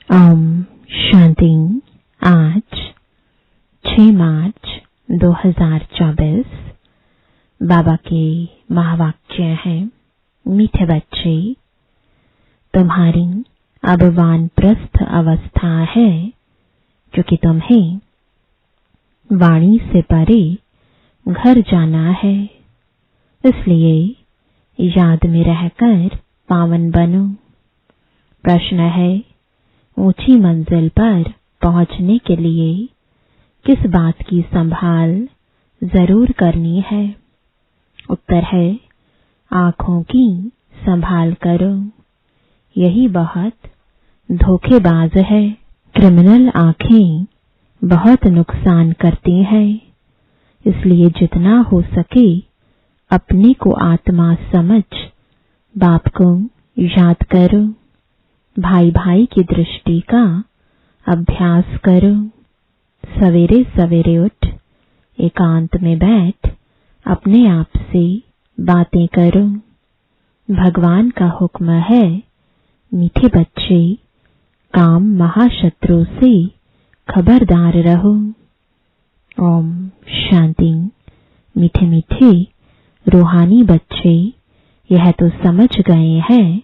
ओम शांति। आज 6 मार्च 2024 बाबा के महावाक्य हैं। मीठे बच्चे, तुम्हारी अब वानप्रस्थ अवस्था है, क्योंकि तुम्हें वाणी से परे घर जाना है। इसलिए याद में रहकर पावन बनो। प्रश्न है, ऊंची मंजिल पर पहुंचने के लिए किस बात की संभाल जरूर करनी है? उत्तर है, आंखों की संभाल करो। यही बहुत धोखेबाज है। क्रिमिनल आंखें बहुत नुकसान करती हैं। इसलिए जितना हो सके अपने को आत्मा समझ बाप को याद करो। भाई भाई की दृष्टि का अभ्यास करो। सवेरे सवेरे उठ एकांत में बैठ अपने आप से बातें करो। भगवान का हुक्म है, मीठे बच्चे, काम महाशत्रु से खबरदार रहो। ओम शांति। मीठे मीठे रूहानी बच्चे, यह तो समझ गए हैं,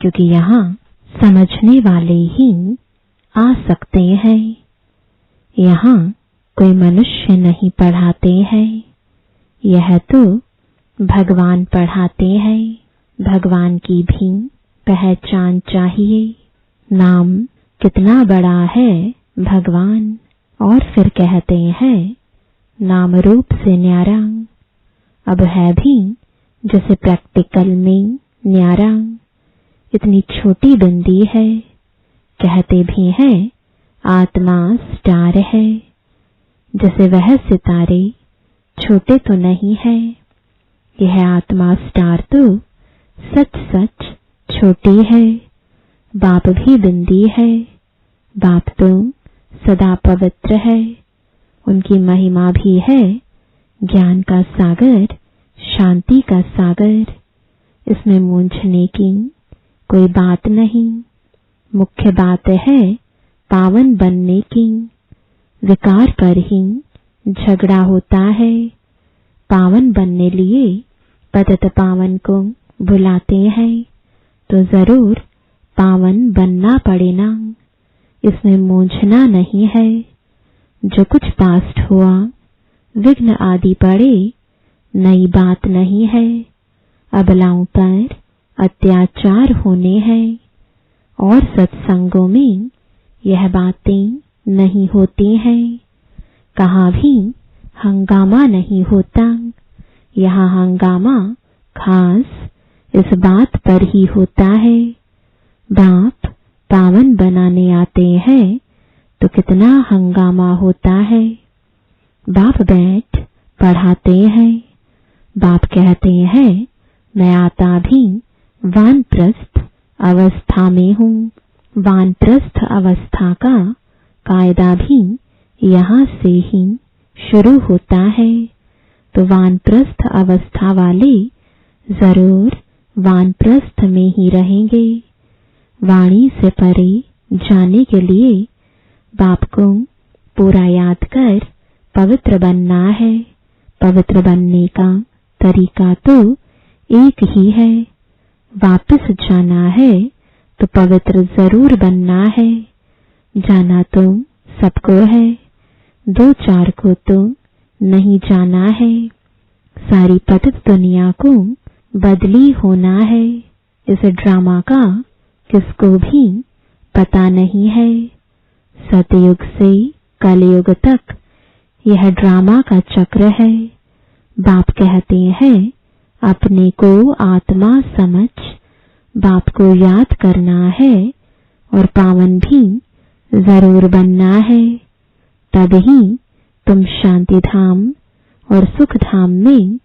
क्योंकि यहाँ समझने वाले ही आ सकते हैं। यहाँ कोई मनुष्य नहीं पढ़ाते हैं, यह तो भगवान पढ़ाते हैं। भगवान की भी पहचान चाहिए। नाम कितना बड़ा है भगवान, और फिर कहते हैं नाम रूप से न्यारा। अब है भी जैसे प्रैक्टिकल में न्यारा। इतनी छोटी बिंदी है, कहते भी हैं आत्मा स्टार है। जैसे वह सितारे छोटे तो नहीं है, यह आत्मा स्टार तो सच सच छोटी है। बाप भी बिंदी है। बाप तो सदा पवित्र है। उनकी महिमा भी है ज्ञान का सागर, शांति का सागर। इसमें मूंझने की कोई बात नहीं। मुख्य बात है पावन बनने की। विकार पर ही झगड़ा होता है। पावन बनने लिए पतित पावन को बुलाते हैं, तो जरूर पावन बनना पड़ेगा। इसमें मूंझना नहीं है। जो कुछ पास्ट हुआ, विघ्न आदि पड़े, नई बात नहीं है। अबलाओं पर अत्याचार होने हैं, और सत्संगों में यह बातें नहीं होती हैं। कहाँ भी हंगामा नहीं होता। यहाँ हंगामा खास इस बात पर ही होता है। बाप पावन बनाने आते हैं तो कितना हंगामा होता है। बाप बैठ पढ़ाते हैं। बाप कहते हैं, मैं आता भी वानप्रस्थ अवस्था में हूँ। वानप्रस्थ अवस्था का कायदा भी यहाँ से ही शुरू होता है। तो वानप्रस्थ अवस्था वाले जरूर वानप्रस्थ में ही रहेंगे। वाणी से परे जाने के लिए बाप को पूरा याद कर पवित्र बनना है। पवित्र बनने का तरीका तो एक ही है। वापस जाना है तो पवित्र जरूर बनना है। जाना तो सबको है, 2-4 को तो नहीं जाना है। सारी पतित दुनिया को बदली होना है। इस ड्रामा का किसको भी पता नहीं है। सतयुग से कलयुग तक यह ड्रामा का चक्र है। बाप कहते हैं, अपने को आत्मा समझ बाप को याद करना है, और पावन भी जरूर बनना है। तभी तुम शांति धाम और सुख धाम में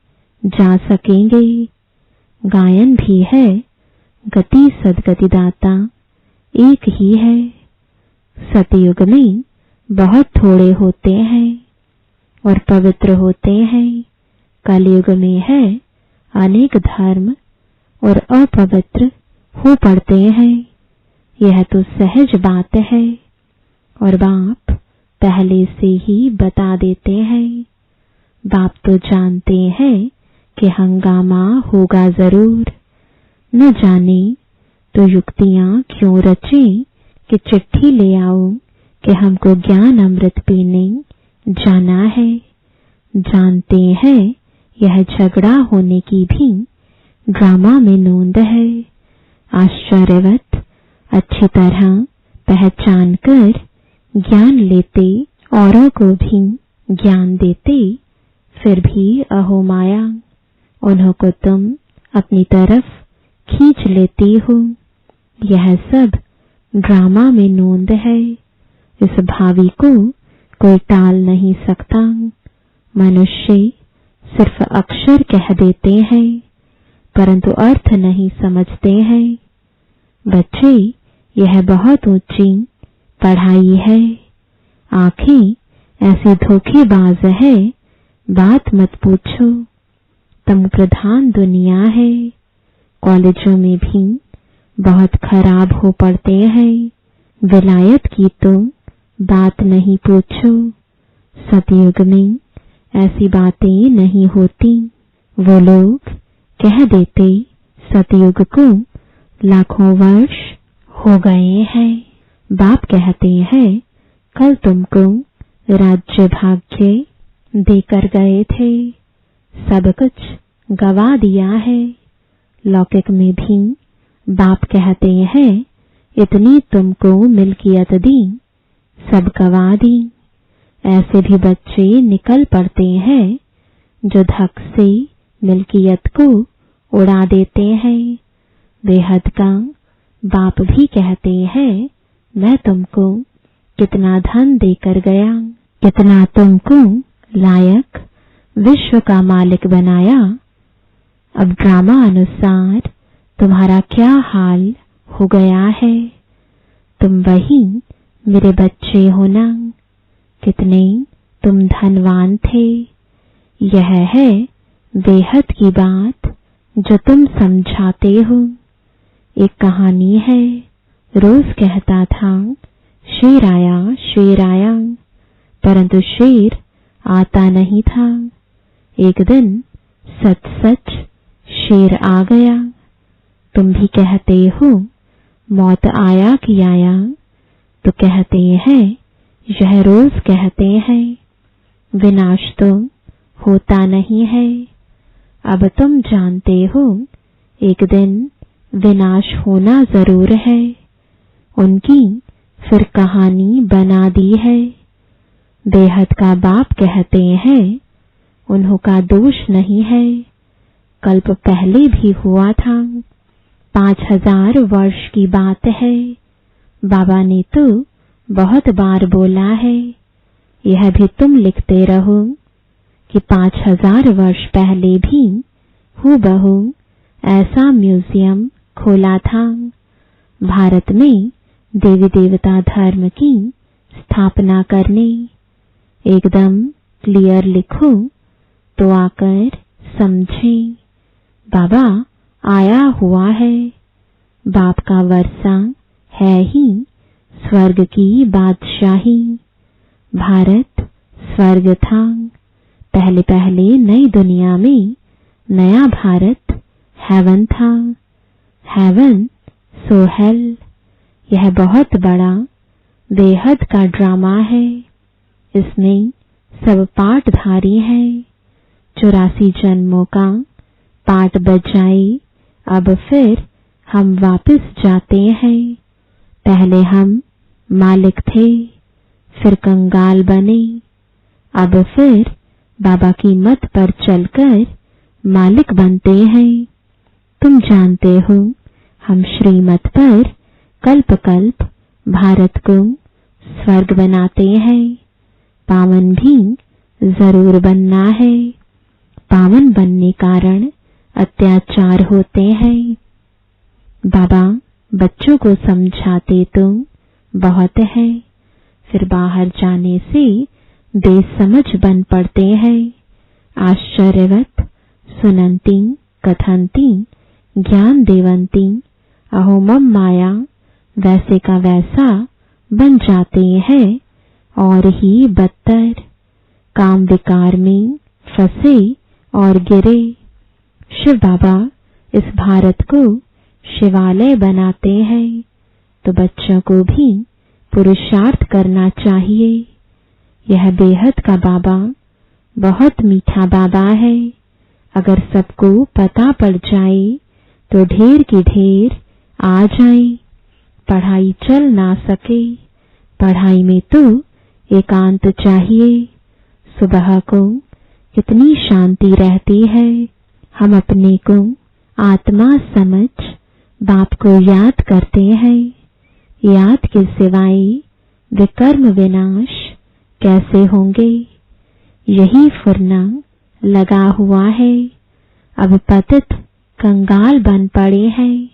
जा सकेंगे। गायन भी है, गति सदगति दाता एक ही है। सतयुग में बहुत थोड़े होते हैं और पवित्र होते हैं। कलयुग में है अनेक धर्म और अपवित्र हो पड़ते हैं। यह तो सहज बात है और बाप पहले से ही बता देते हैं। बाप तो जानते हैं कि हंगामा होगा जरूर। न जाने तो युक्तियां क्यों रचे कि चिट्ठी ले आओ कि हमको ज्ञान अमृत पीने जाना है। जानते हैं यह झगड़ा होने की भी ड्रामा में नोंद है। आश्चर्यवत अच्छी तरह पहचान कर ज्ञान लेते, औरों को भी ज्ञान देते, फिर भी अहो माया, उन्हों को तुम अपनी तरफ खींच लेती हो। यह सब ड्रामा में नोंद है। इस भावी को कोई टाल नहीं सकता। मनुष्य सिर्फ अक्षर कह देते हैं परंतु अर्थ नहीं समझते हैं। बच्चे, यह बहुत ऊंची पढ़ाई है। आंखें ऐसी धोखेबाज है, बात मत पूछो। तम प्रधान दुनिया है। कॉलेजों में भी बहुत खराब हो पड़ते हैं। विलायत की तो बात नहीं पूछो। सतयुग में ऐसी बातें नहीं होती। वो लोग कह देते सतयुग को लाखों वर्ष हो गए हैं। बाप कहते हैं कल तुमको राज्य भाग्य देकर गए थे, सब कुछ गवा दिया है। लौकिक में भी बाप कहते हैं इतनी तुमको मिल्कियत दी, सब गवा दी। ऐसे भी बच्चे निकल पड़ते हैं जो धक से मिल्कियत को उड़ा देते हैं। बेहद का बाप भी कहते हैं मैं तुमको कितना धन देकर गया, कितना तुमको लायक विश्व का मालिक बनाया। अब ड्रामा अनुसार तुम्हारा क्या हाल हो गया है। तुम वही मेरे बच्चे हो ना। कितने तुम धनवान थे। यह है बेहद की बात जो तुम समझाते हो। एक कहानी है, रोज कहता था शेर आया, शेर आया, परंतु शेर आता नहीं था। एक दिन सच सच शेर आ गया। तुम भी कहते हो मौत आया कि आया, तो कहते हैं यह रोज कहते हैं। विनाश तो होता नहीं है। अब तुम जानते हो एक दिन विनाश होना जरूर है। उनकी फिर कहानी बना दी है। बेहद का बाप कहते हैं उन्हों का दोष नहीं है। कल्प पहले भी हुआ था, 5000 वर्ष की बात है। बाबा ने तो बहुत बार बोला है। यह भी तुम लिखते रहो कि 5000 वर्ष पहले भी हूबहू ऐसा म्यूजियम खोला था। भारत में देवी देवता धर्म की स्थापना करने। एकदम क्लियर लिखो तो आकर समझें। बाबा आया हुआ है। बाप का वर्षा है ही स्वर्ग की बादशाही। भारत स्वर्ग था। पहले पहले नई दुनिया में नया भारत हेवन था। हेवन सो हेल। यह बहुत बड़ा बेहद का ड्रामा है। इसमें सब पाठधारी हैं। 84 जन्मों का पाठ बजाए अब फिर हम वापस जाते हैं। पहले हम मालिक थे, फिर कंगाल बने, अब फिर बाबा की मत पर चलकर मालिक बनते हैं। तुम जानते हो हम श्रीमत पर कल्प कल्प भारत को स्वर्ग बनाते हैं। पावन भी जरूर बनना है। पावन बनने कारण अत्याचार होते हैं। बाबा बच्चों को समझाते तो बहुत है, फिर बाहर जाने से बेसमझ बन पड़ते हैं। आश्चर्यवत सुनंती कथंती ज्ञान देवंती अहो मम माया वैसे का वैसा बन जाते हैं और ही बदतर काम विकार में फंसे और गिरे। शिव बाबा इस भारत को शिवालय बनाते हैं, तो बच्चों को भी पुरुषार्थ करना चाहिए। यह बेहद का बाबा बहुत मीठा बाबा है। अगर सबको पता पड़ जाए तो ढेर की ढेर आ जाए। पढ़ाई चल ना सके, पढ़ाई में तो एकांत चाहिए। सुबह को कितनी शांति रहती है। हम अपने को आत्मा समझ बाप को याद करते हैं। याद के सिवाय विकर्म विनाश कैसे होंगे? यही फुरना लगा हुआ है। अब पतित कंगाल बन पड़े हैं,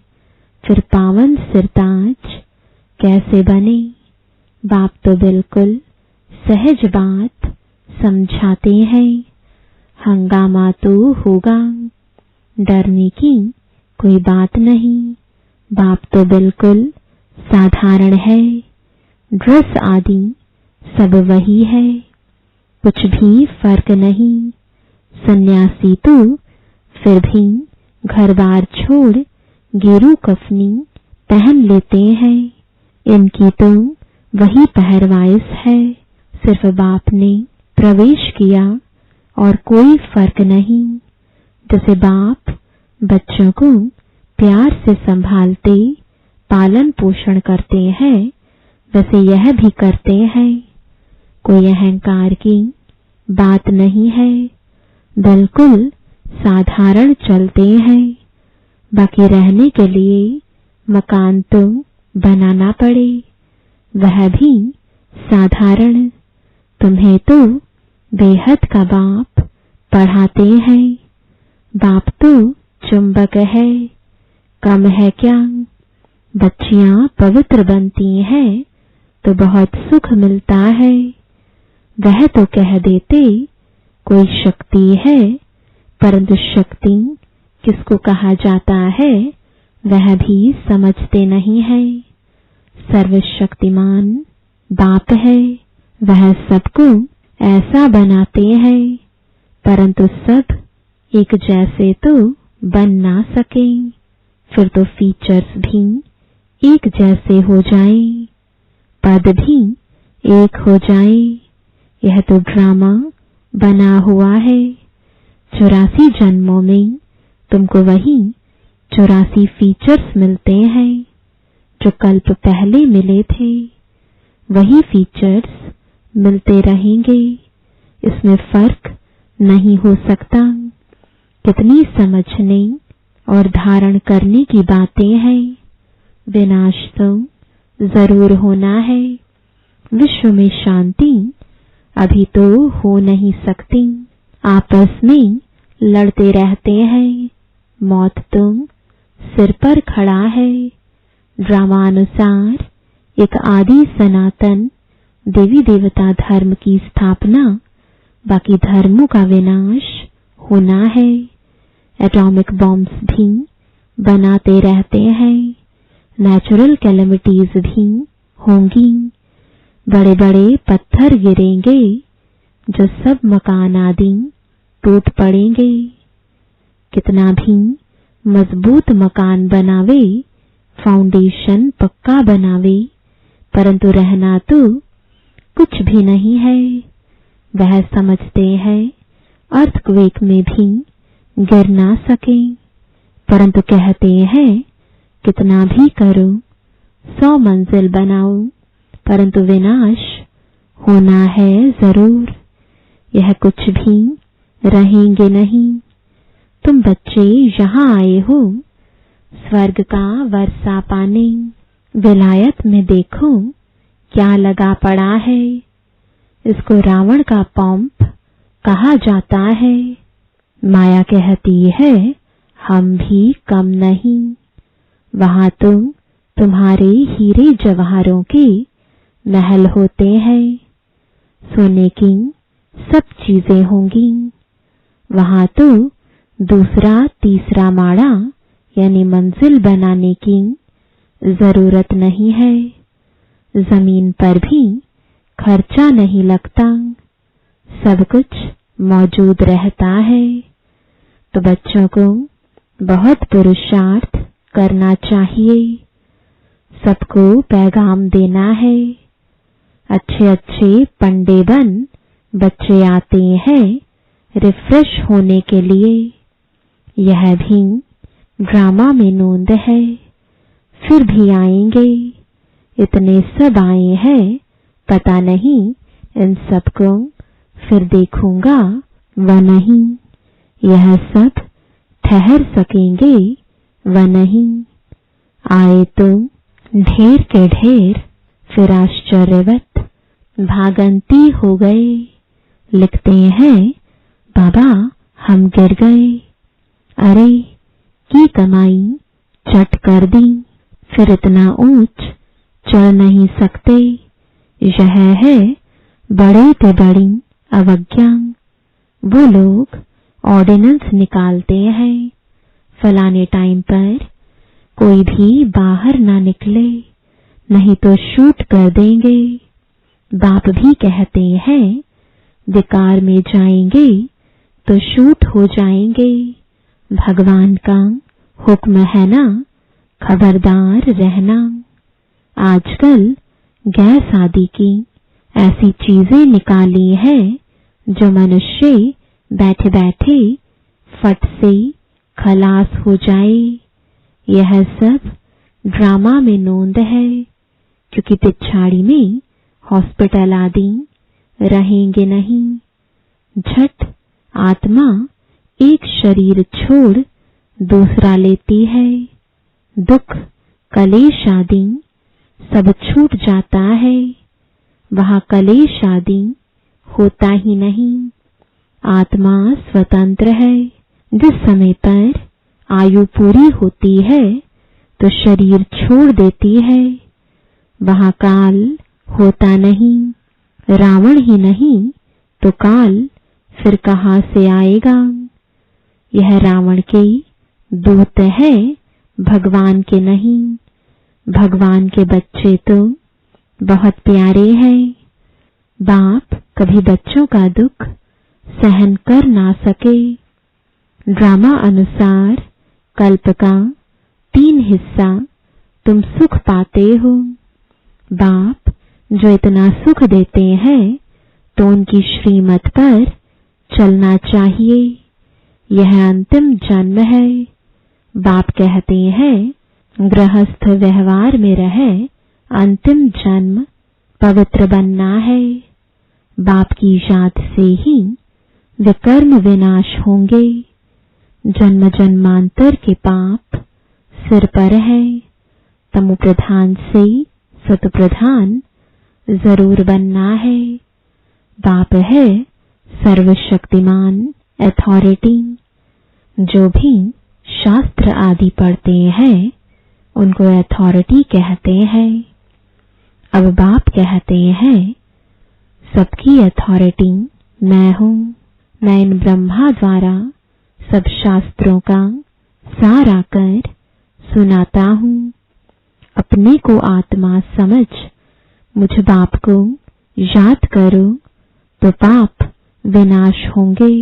फिर पावन सिरताज कैसे बने? बाप तो बिल्कुल सहज बात समझाते हैं। हंगामा तो होगा, डरने की कोई बात नहीं। बाप तो बिल्कुल साधारण है। ड्रेस आदि सब वही है, कुछ भी फर्क नहीं। सन्यासी तो फिर भी घर बार छोड़ गेरू कफनी पहन लेते हैं। इनकी तो वही पहरवाइश है। सिर्फ बाप ने प्रवेश किया और कोई फर्क नहीं। जैसे बाप बच्चों को प्यार से संभालते पालन पोषण करते हैं, वैसे यह भी करते हैं। कोई अहंकार की बात नहीं है, बिल्कुल साधारण चलते हैं। बाकी रहने के लिए मकान तो बनाना पड़े, वह भी साधारण। तुम्हें तो बेहद का बाप पढ़ाते हैं। बाप तो चुंबक है, कम है क्या? बच्चियां पवित्र बनती हैं तो बहुत सुख मिलता है। वह तो कह देते कोई शक्ति है, परंतु शक्ति किसको कहा जाता है वह भी समझते नहीं है। सर्वशक्तिमान बाप है, वह सबको ऐसा बनाते हैं, परंतु सब एक जैसे तो बन ना सके। फिर तो फीचर्स भी एक जैसे हो जाएं, पद भी एक हो जाए। यह तो ड्रामा बना हुआ है। 84 जन्मों में तुमको वही 84 फीचर्स मिलते हैं जो कल्प पहले मिले थे। वही फीचर्स मिलते रहेंगे, इसमें फर्क नहीं हो सकता। कितनी समझने और धारण करने की बातें हैं। विनाश तो जरूर होना है। विश्व में शांति अभी तो हो नहीं सकती। आपस में लड़ते रहते हैं। मौत तो सिर पर खड़ा है। ड्रामानुसार एक आदि सनातन देवी देवता धर्म की स्थापना, बाकी धर्मों का विनाश होना है। एटॉमिक बॉम्ब्स भी बनाते रहते हैं। नेचुरल कैलेमिटीज भी होंगी। बड़े बड़े पत्थर गिरेंगे जो सब मकान आदि टूट पड़ेंगे। कितना भी मजबूत मकान बनावे, फाउंडेशन पक्का बनावे, परंतु रहना तो कुछ भी नहीं है। वह समझते हैं अर्थक्वेक में भी गिर ना सके, परंतु कहते हैं कितना भी करो, 100 मंजिल बनाओ, परंतु विनाश होना है जरूर। यह कुछ भी रहेंगे नहीं। तुम बच्चे यहाँ आए हो स्वर्ग का वर्षा पाने। विलायत में देखो क्या लगा पड़ा है। इसको रावण का पंप कहा जाता है। माया कहती है हम भी कम नहीं। वहां तो तुम्हारे हीरे जवाहरों के महल होते हैं। सोने की सब चीजें होंगी। वहां तो दूसरा तीसरा माड़ा यानी मंजिल बनाने की जरूरत नहीं है। जमीन पर भी खर्चा नहीं लगता, सब कुछ मौजूद रहता है। तो बच्चों को बहुत पुरुषार्थ करना चाहिए, सबको पैगाम देना है। अच्छे अच्छे पंडे बन बच्चे आते हैं रिफ्रेश होने के लिए। यह भी ड्रामा में नोंद है, फिर भी आएंगे। इतने सब आए हैं, पता नहीं इन सबको फिर देखूंगा व नहीं। यह सब ठहर सकेंगे व नहीं। आए तो ढेर के ढेर, फिर आश्चर्यवत भागंती हो गए। लिखते हैं, बाबा हम गिर गए, अरे की कमाई चट कर दी, फिर इतना ऊंच चढ़ नहीं सकते। यह है बड़े ते बड़ी अवज्ञा। वो लोग ऑर्डिनेंस निकालते हैं, फलाने टाइम पर कोई भी बाहर ना निकले, नहीं तो शूट कर देंगे। बाप भी कहते हैं विकार में जाएंगे तो शूट हो जाएंगे। भगवान का हुक्म है ना, खबरदार रहना। आजकल गैस आदि की ऐसी चीजें निकाली है जो मनुष्य बैठे बैठे फट से खलास हो जाए। यह सब ड्रामा में नोंद है, क्योंकि पिछाड़ी में हॉस्पिटल आदि रहेंगे नहीं। झट आत्मा एक शरीर छोड़ दूसरा लेती है। दुख कलेश आदि सब छूट जाता है, वहां कलेश आदि होता ही नहीं। आत्मा स्वतंत्र है। जिस समय पर आयु पूरी होती है तो शरीर छोड़ देती है, वहां काल होता नहीं। रावण ही नहीं तो काल फिर कहां से आएगा। यह रावण के दूत है, भगवान के नहीं। भगवान के बच्चे तो बहुत प्यारे हैं। बाप कभी बच्चों का दुख सहन कर ना सके। ड्रामा अनुसार कल्प का 3 हिस्सा तुम सुख पाते हो। बाप जो इतना सुख देते हैं तो उनकी श्रीमत पर चलना चाहिए। यह अंतिम जन्म है। बाप कहते हैं गृहस्थ व्यवहार में रहे अंतिम जन्म पवित्र बनना है। बाप की याद से ही विकर्म विनाश होंगे। जन्म जन्मांतर के पाप सिर पर है। तमो प्रधान से सत प्रधान जरूर बनना है। बाप है सर्वशक्तिमान अथॉरिटी। जो भी शास्त्र आदि पढ़ते हैं उनको अथॉरिटी कहते हैं। अब बाप कहते हैं सबकी अथॉरिटी मैं हूं। मैं इन ब्रह्मा द्वारा सब शास्त्रों का सार आकर सुनाता हूं। अपने को आत्मा समझ मुझ बाप को याद करो तो पाप विनाश होंगे।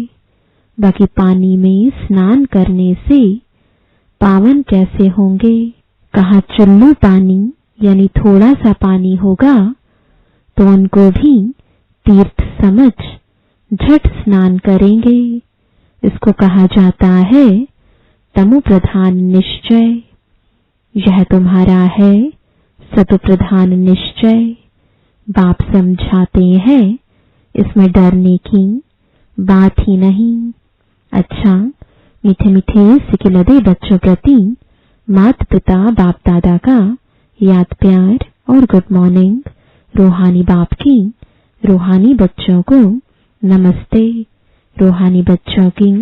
बाकी पानी में स्नान करने से पावन कैसे होंगे। कहा चुल्लू पानी यानी थोड़ा सा पानी होगा तो उनको भी तीर्थ समझ झट स्नान करेंगे। इसको कहा जाता है तमो प्रधान निश्चय। यह तुम्हारा है सतो प्रधान निश्चय। बाप समझाते हैं इसमें डरने की बात ही नहीं। अच्छा, मीठे मीठे सिकिलदे बच्चों प्रति माता पिता बाप दादा का याद प्यार और गुड मॉर्निंग। रूहानी बाप की रूहानी बच्चों को नमस्ते। रूहानी बच्चों की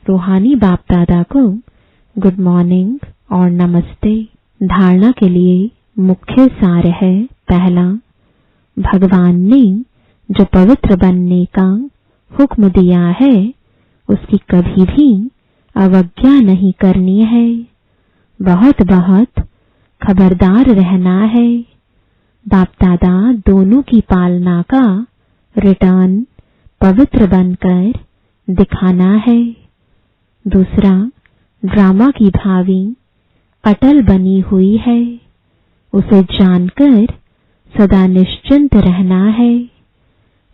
रूहानी बाप दादा को गुड मॉर्निंग और नमस्ते। धारणा के लिए मुख्य सार है। पहला, भगवान ने जो पवित्र बनने का हुक्म दिया है उसकी कभी भी अवज्ञा नहीं करनी है। बहुत बहुत खबरदार रहना है। बाप दादा दोनों की पालना का रिटर्न पवित्र बनकर दिखाना है। दूसरा, ड्रामा की भावी अटल बनी हुई है, उसे जानकर सदा निश्चिंत रहना है।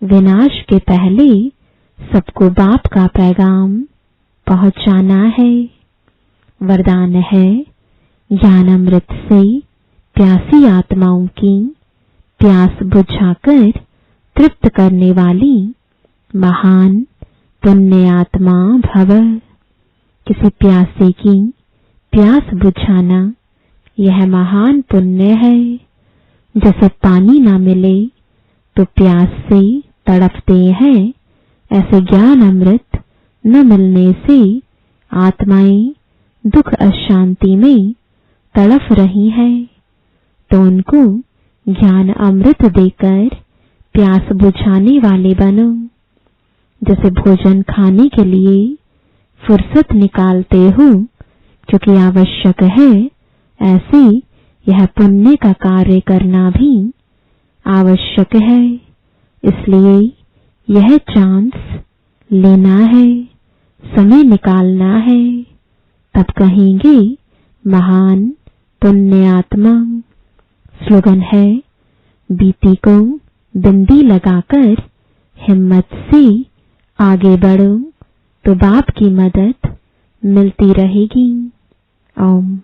विनाश के पहले सबको बाप का पैगाम पहुंचाना है। वरदान है, ज्ञान अमृत से प्यासी आत्माओं की प्यास बुझाकर तृप्त करने वाली महान पुण्य आत्मा भव। किसी प्यासे की प्यास बुझाना यह महान पुण्य है। जैसे पानी ना मिले तो प्यास से तड़पते हैं, ऐसे ज्ञान अमृत न मिलने से आत्माएं दुख अशांति में तड़प रही हैं। तो उनको ज्ञान अमृत देकर प्यास बुझाने वाले बनो। जैसे भोजन खाने के लिए फुर्सत निकालते हो क्योंकि आवश्यक है, ऐसे यह पुण्य का कार्य करना भी आवश्यक है। इसलिए यह चांस लेना है, समय निकालना है, तब कहेंगे महान पुण्य आत्मा। स्लोगन है, बीती को बिंदी लगाकर हिम्मत से आगे बढ़ो तो बाप की मदद मिलती रहेगी। ओम।